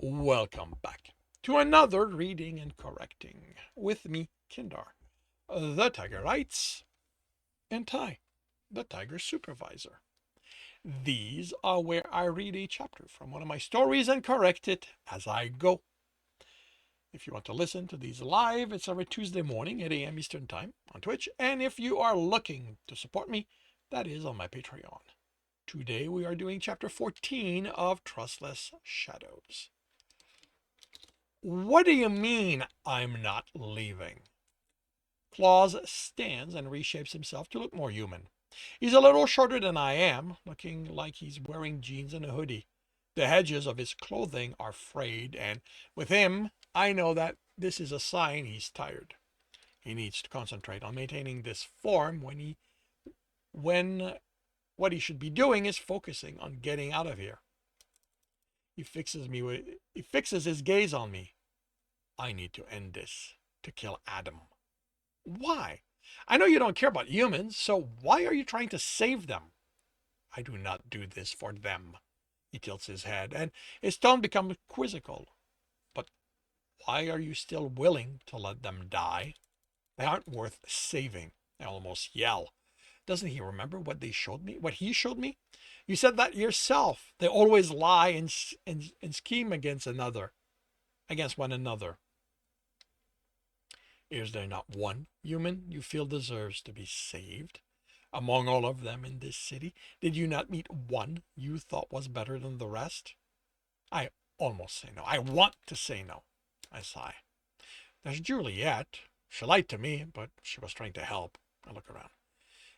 Welcome back to another reading and correcting with me, Kindar, the Tiger Writes, and Ty, the Tiger Supervisor. These are where I read a chapter from one of my stories and correct it as I go. If you want to listen to these live, it's every Tuesday morning, 8 a.m. Eastern Time on Twitch. And if you are looking to support me, that is on my Patreon. Today we are doing chapter 14 of Trustless Shadows. What do you mean I'm not leaving? Claus stands and reshapes himself to look more human. He's a little shorter than I am, looking like he's wearing jeans and a hoodie. The edges of his clothing are frayed, and with him, I know that this is a sign he's tired. He needs to concentrate on maintaining this form when what he should be doing is focusing on getting out of here. He fixes his gaze on me. I need to end this, to kill Adam. Why? I know you don't care about humans, so why are you trying to save them? I do not do this for them. He tilts his head, and his tone becomes quizzical. But why are you still willing to let them die? They aren't worth saving. I almost yell. Doesn't he remember what they showed me? What he showed me? You said that yourself. They always lie and scheme against one another. Is there not one human you feel deserves to be saved? Among all of them in this city, did you not meet one you thought was better than the rest? I almost say no. I want to say no. I sigh. There's Juliet. She lied to me, but she was trying to help. I look around.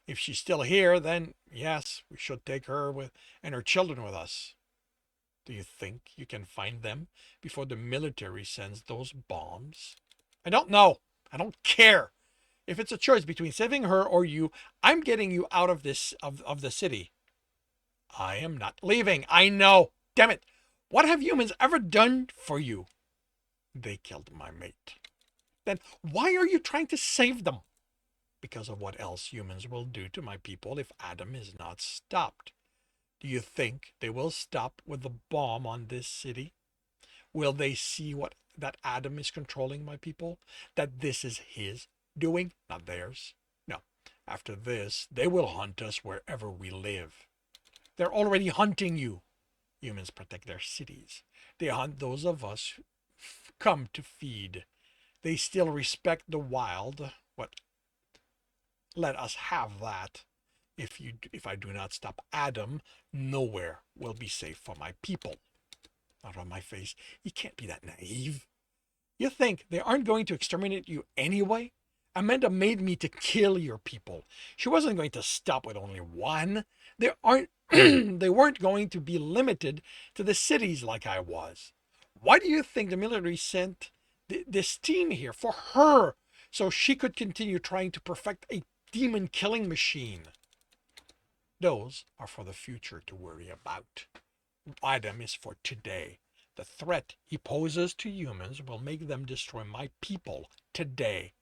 If she's still here, then yes, we should take her and her children with us. Do you think you can find them before the military sends those bombs? I don't know. I don't care. If it's a choice between saving her or you, I'm getting you out of the city. I am not leaving. I know. Damn it. What have humans ever done for you? They killed my mate. Then why are you trying to save them? Because of what else humans will do to my people if Adam is not stopped. Do you think they will stop with the bomb on this city? Will they see that Adam is controlling my people? That this is his doing, not theirs? No. After this, they will hunt us wherever we live. They're already hunting you. Humans protect their cities. They hunt those of us who come to feed. They still respect the wild. Let us have that. If I do not stop Adam, nowhere will be safe for my people. Out on my face. You can't be that naive. You think they aren't going to exterminate you anyway? Amanda made me to kill your people. She wasn't going to stop with only one. They weren't going to be limited to the cities like I was. Why do you think the military sent this team here? For her, so she could continue trying to perfect a demon killing machine. Those are for the future to worry about. Adam is for today. The threat he poses to humans will make them destroy my people today.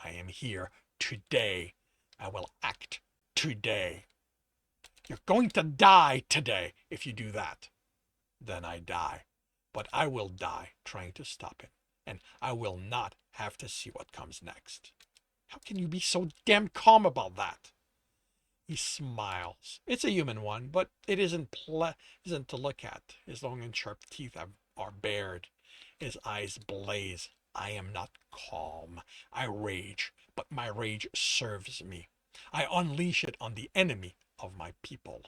I am here today. I will act today. You're going to die today if you do that. Then I die. But I will die trying to stop him. And I will not have to see what comes next. How can you be so damn calm about that? He smiles. It's a human one, but it isn't to look at. His long and sharp teeth are bared. His eyes blaze. I am not calm. I rage, but my rage serves me. I unleash it on the enemy of my people.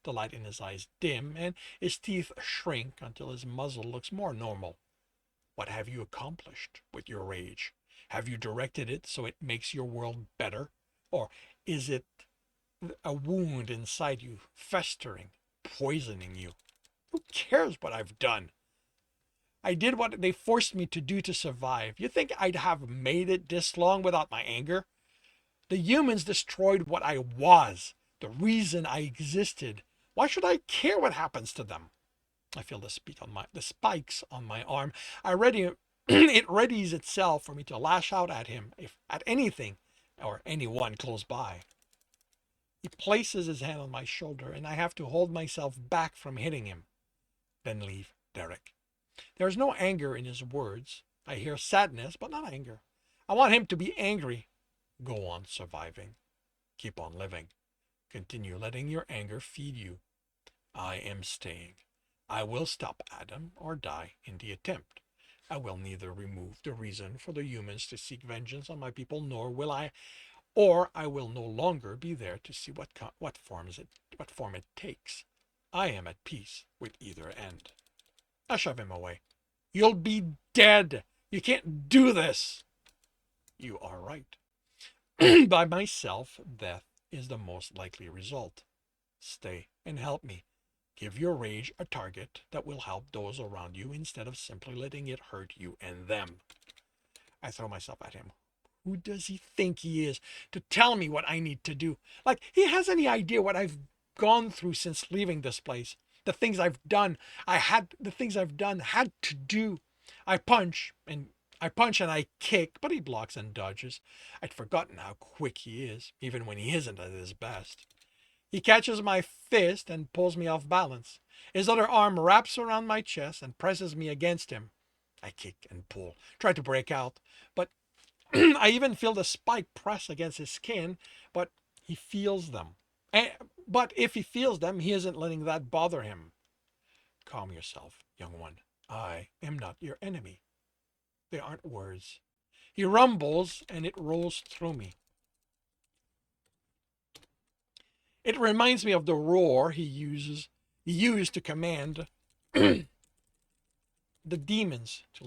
The light in his eyes dim, and his teeth shrink until his muzzle looks more normal. What have you accomplished with your rage? Have you directed it so it makes your world better? Or is it a wound inside you, festering, poisoning you? Who cares what I've done? I did what they forced me to do to survive. You think I'd have made it this long without my anger? The humans destroyed what I was, the reason I existed. Why should I care what happens to them? I feel the spikes on my arm. It readies itself for me to lash out at him, if at anything or anyone close by. He places his hand on my shoulder, and I have to hold myself back from hitting him. Then leave, Derick. There's no anger in his words. I hear sadness, but not anger. I want him to be angry. Go on surviving. Keep on living. Continue letting your anger feed you. I am staying. I will stop Adam or die in the attempt. I will neither remove the reason for the humans to seek vengeance on my people, nor will I, or I will no longer be there to see what form it takes. I am at peace with either end. I shove him away. You'll be dead. You can't do this. You are right. By myself, death is the most likely result. Stay and help me. Give your rage a target that will help those around you instead of simply letting it hurt you and them. I throw myself at him. Who does he think he is to tell me what I need to do? Like he has any idea what I've gone through since leaving this place. The things I've done, had to do. I punch and I kick, but he blocks and dodges. I'd forgotten how quick he is, even when he isn't at his best. He catches my fist and pulls me off balance. His other arm wraps around my chest and presses me against him. I kick and pull, try to break out, but I even feel the spike press against his skin, but he feels them. But if he feels them, he isn't letting that bother him. Calm yourself, young one. I am not your enemy. They aren't words. He rumbles and it rolls through me. It reminds me of the roar he used to command the demons to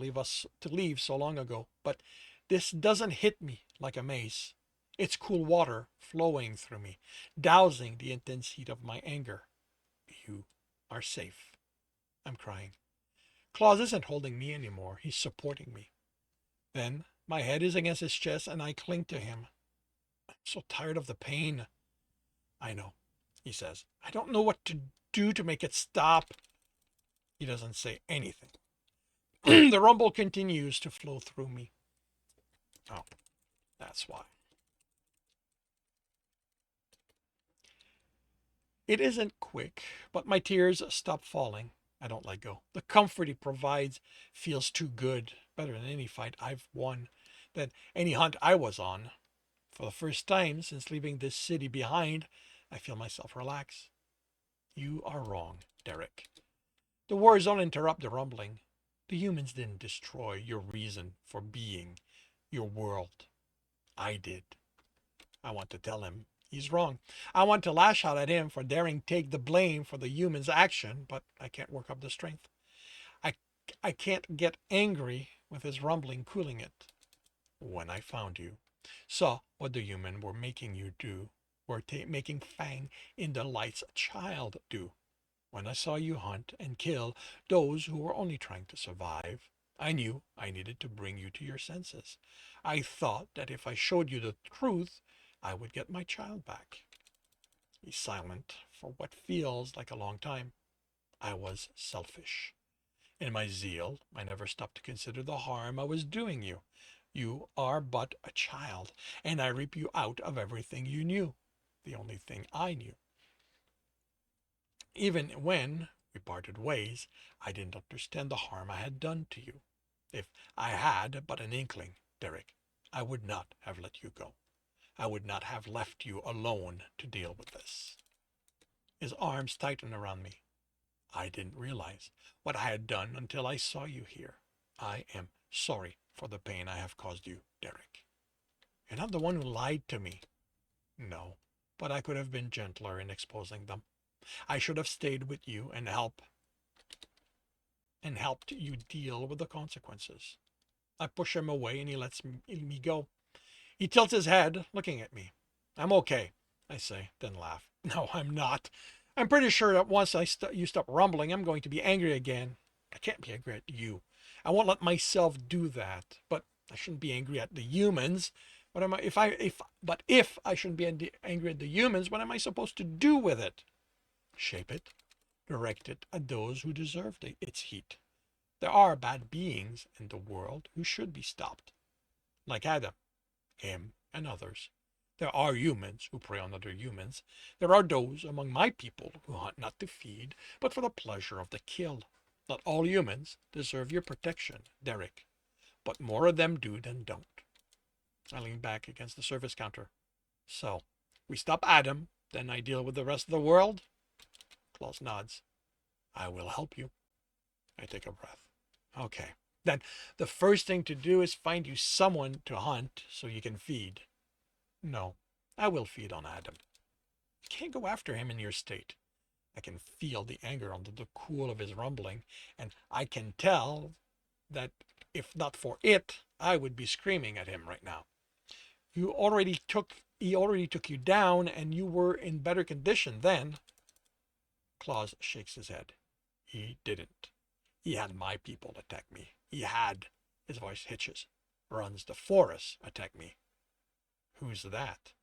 leave so long ago. But this doesn't hit me like a mace. It's cool water flowing through me, dousing the intense heat of my anger. You are safe. I'm crying. Claus isn't holding me anymore. He's supporting me. Then my head is against his chest and I cling to him. I'm so tired of the pain. I know, he says. I don't know what to do to make it stop. He doesn't say anything. The rumble continues to flow through me. Oh, that's why. It isn't quick, but my tears stop falling. I don't let go. The comfort he provides feels too good, better than any fight I've won, than any hunt I was on. For the first time since leaving this city behind, I feel myself relax. You are wrong, Derick. The wars don't interrupt the rumbling. The humans didn't destroy your reason for being, your world. I did. I want to tell him he's wrong. I want to lash out at him for daring take the blame for the humans' action, but I can't work up the strength. I, I can't get angry with his rumbling cooling it. When I found you, saw what the human were making you do, were making Fang in the Light's child do. When I saw you hunt and kill those who were only trying to survive, I knew I needed to bring you to your senses. I thought that if I showed you the truth, I would get my child back. He's silent for what feels like a long time. I was selfish. In my zeal, I never stopped to consider the harm I was doing you. You are but a child, and I reap you out of everything you knew, the only thing I knew. Even when we parted ways, I didn't understand the harm I had done to you. If I had but an inkling, Derick, I would not have let you go. I would not have left you alone to deal with this. His arms tightened around me. I didn't realize what I had done until I saw you here. I am sorry for the pain I have caused you, Derick. You're not the one who lied to me. No, but I could have been gentler in exposing them. I should have stayed with you and helped you deal with the consequences. I push him away and he lets me go. He tilts his head, looking at me. I'm okay, I say, then laugh. No, I'm not. I'm pretty sure that once you stop rumbling, I'm going to be angry again. I can't be angry at you. I won't let myself do that. But I shouldn't be angry at the humans. What am I? If I shouldn't be angry at the humans, what am I supposed to do with it? Shape it, direct it at those who deserve its heat. There are bad beings in the world who should be stopped, like Adam, him, and others. There are humans who prey on other humans. There are those among my people who hunt not to feed, but for the pleasure of the kill. Not all humans deserve your protection, Derick, but more of them do than don't. I lean back against the service counter. So, we stop Adam, then I deal with the rest of the world? Claus nods. I will help you. I take a breath. Okay. Then the first thing to do is find you someone to hunt so you can feed. No, I will feed on Adam. You can't go after him in your state. I can feel the anger under the cool of his rumbling, and I can tell that if not for it, I would be screaming at him right now. He already took you down, and you were in better condition then. Claus shakes his head. He didn't. He had my people attack me. He had, his voice hitches, runs the forest attack me. Who's that?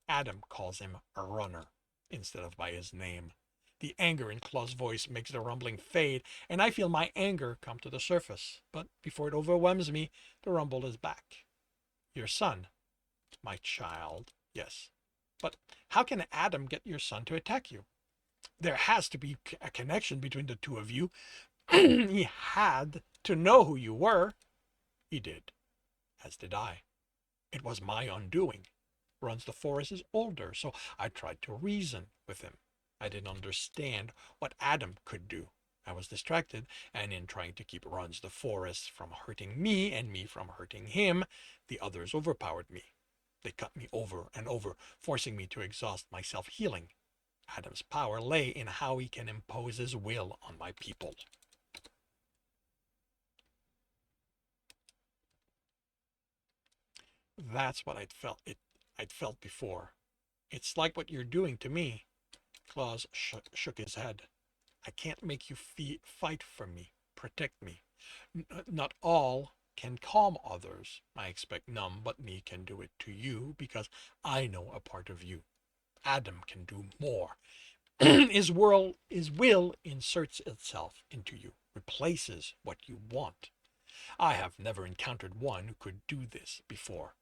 Adam calls him a runner instead of by his name. The anger in Claus' voice makes the rumbling fade, and I feel my anger come to the surface. But before it overwhelms me, the rumble is back. Your son. My child, yes. But how can Adam get your son to attack you? There has to be a connection between the two of you. He had to know who you were. He did, as did I. It was my undoing. Runs the forest is older, so I tried to reason with him. I didn't understand what Adam could do. I was distracted, and in trying to keep Runs the forest from hurting me and me from hurting him, the others overpowered me. They cut me over and over, forcing me to exhaust my self-healing. Adam's power lay in how he can impose his will on my people. That's what I'd felt before. It's like what you're doing to me. Claus shook his head. I can't make you fight for me, protect me. Not all can calm others. I expect none but me can do it to you because I know a part of you. Adam can do more. His will inserts itself into you, replaces what you want. I have never encountered one who could do this before.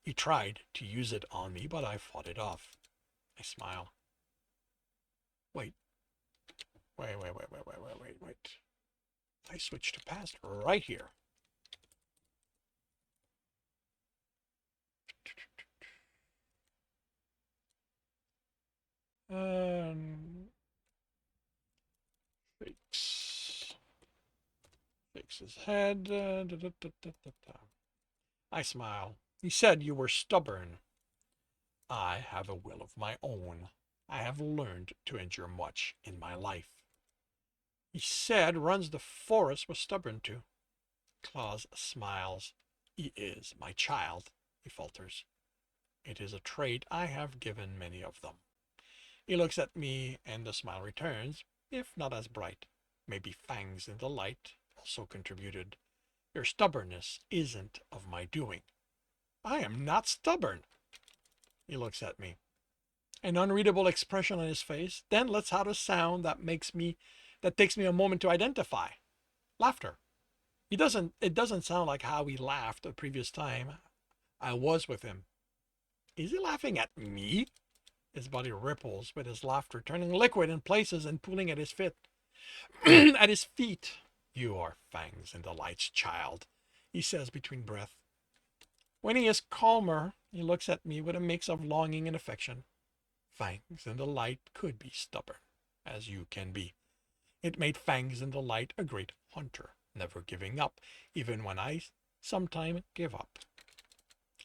He tried to use it on me, but I fought it off. I smile. Wait. I switched to past right here. Fix his head. I smile. He said you were stubborn. I have a will of my own. I have learned to endure much in my life. He said Runs the forest was stubborn too. Claus smiles. He is my child, he falters. It is a trait I have given many of them. He looks at me and the smile returns, if not as bright. Maybe fangs in the light also contributed. Your stubbornness isn't of my doing. I am not stubborn. He looks at me. An unreadable expression on his face, then lets out a sound that takes me a moment to identify. Laughter. It doesn't sound like how he laughed the previous time I was with him. Is he laughing at me? His body ripples with his laughter, turning liquid in places and pooling at his feet. At his feet. You are fangs in the light's child, he says between breath. When he is calmer, he looks at me with a mix of longing and affection. Fangs in the light could be stubborn, as you can be. It made Fangs in the light a great hunter, never giving up, even when I sometime give up.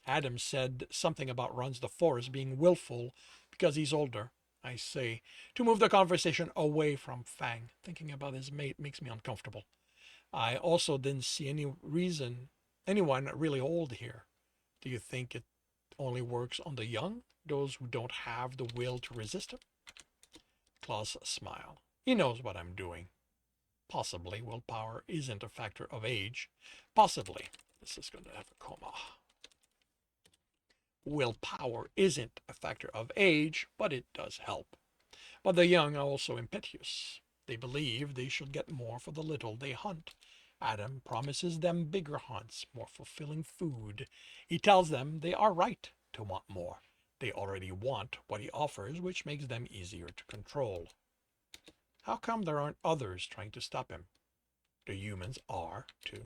Adam said something about Runs the forest being willful because he's older. I say, to move the conversation away from Fang. Thinking about his mate makes me uncomfortable. I also didn't see anyone really old here. Do you think it only works on the young, those who don't have the will to resist it? Claus smiled. He knows what I'm doing. Possibly willpower isn't a factor of age. Possibly. This is going to have a comma. Willpower isn't a factor of age, but it does help. But the young are also impetuous. They believe they should get more for the little they hunt. Adam promises them bigger hunts, more fulfilling food. He tells them they are right to want more. They already want what he offers, which makes them easier to control. How come there aren't others trying to stop him? The humans are too.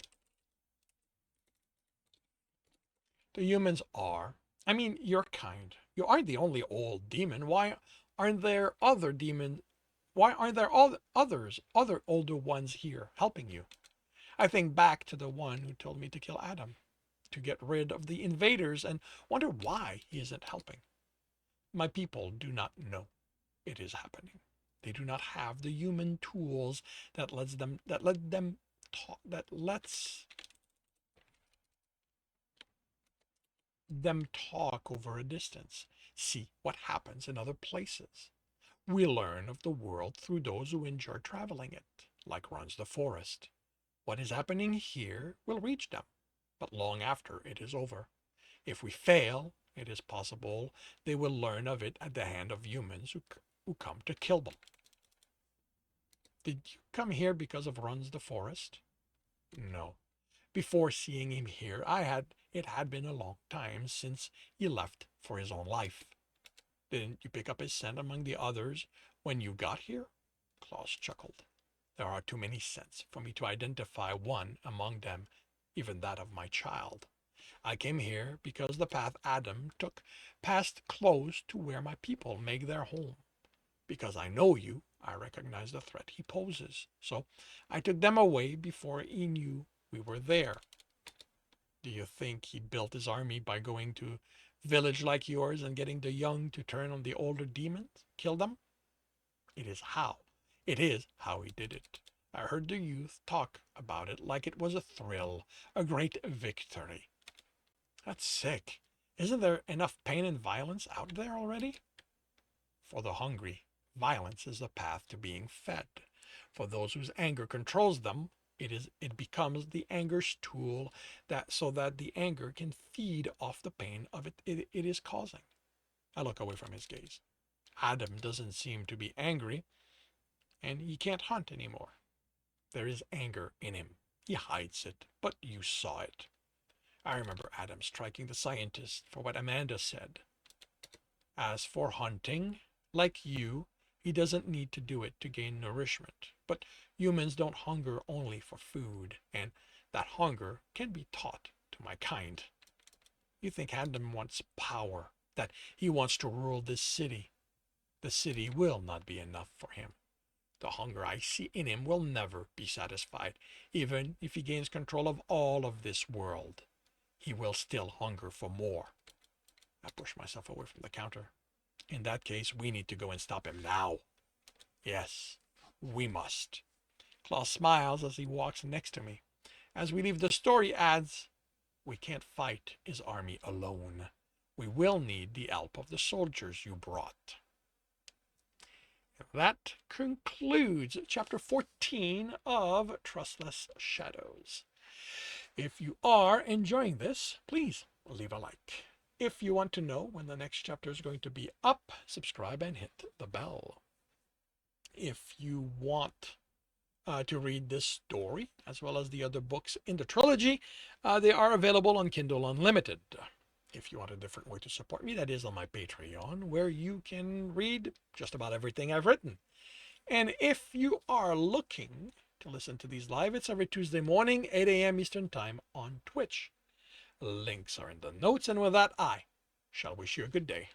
The humans are. I mean, you're kind. You aren't the only old demon. Why aren't there other demons? Why aren't there all others, other older ones here helping you? I think back to the one who told me to kill Adam, to get rid of the invaders, and wonder why he isn't helping. My people do not know it is happening. They do not have the human tools that lets them talk over a distance, see what happens in other places. We learn of the world through those who enjoy traveling it, like runs the forest. What is happening here will reach them, but long after it is over. If we fail, it is possible they will learn of it at the hand of humans who come to kill them. Did you come here because of Runs the Forest? No. Before seeing him here, it had been a long time since he left for his own life. Didn't you pick up his scent among the others when you got here? Klaus chuckled. There are too many scents for me to identify one among them, even that of my child. I came here because the path Adam took passed close to where my people make their home. Because I know you, I recognize the threat he poses. So I took them away before he knew we were there. Do you think he built his army by going to a village like yours and getting the young to turn on the older demons? Kill them? It is how. It is how he did it. I heard the youth talk about it like it was a thrill, a great victory. That's sick. Isn't there enough pain and violence out there already? For the hungry, violence is the path to being fed. For those whose anger controls them, it becomes the anger's tool so that the anger can feed off the pain of it is causing. I look away from his gaze. Adam doesn't seem to be angry, and he can't hunt anymore. There is anger in him. He hides it, but you saw it. I remember Adam striking the scientist for what Amanda said. As for hunting, like you, he doesn't need to do it to gain nourishment. But humans don't hunger only for food, and that hunger can be taught to my kind. You think Adam wants power, that he wants to rule this city. The city will not be enough for him. The hunger I see in him will never be satisfied, even if he gains control of all of this world. He will still hunger for more. I push myself away from the counter. In that case, we need to go and stop him now. Yes, we must. Klaus smiles as he walks next to me. As we leave, the story adds, we can't fight his army alone. We will need the help of the soldiers you brought. That concludes chapter 14 of Trustless Shadows. If you are enjoying this, please leave a like. If you want to know when the next chapter is going to be up, subscribe and hit the bell. If you want to read this story, as well as the other books in the trilogy, they are available on Kindle Unlimited. If you want a different way to support me, that is on my Patreon, where you can read just about everything I've written. And if you are looking to listen to these live, it's every Tuesday morning, 8 a.m. Eastern Time on Twitch. Links are in the notes, and with that, I shall wish you a good day.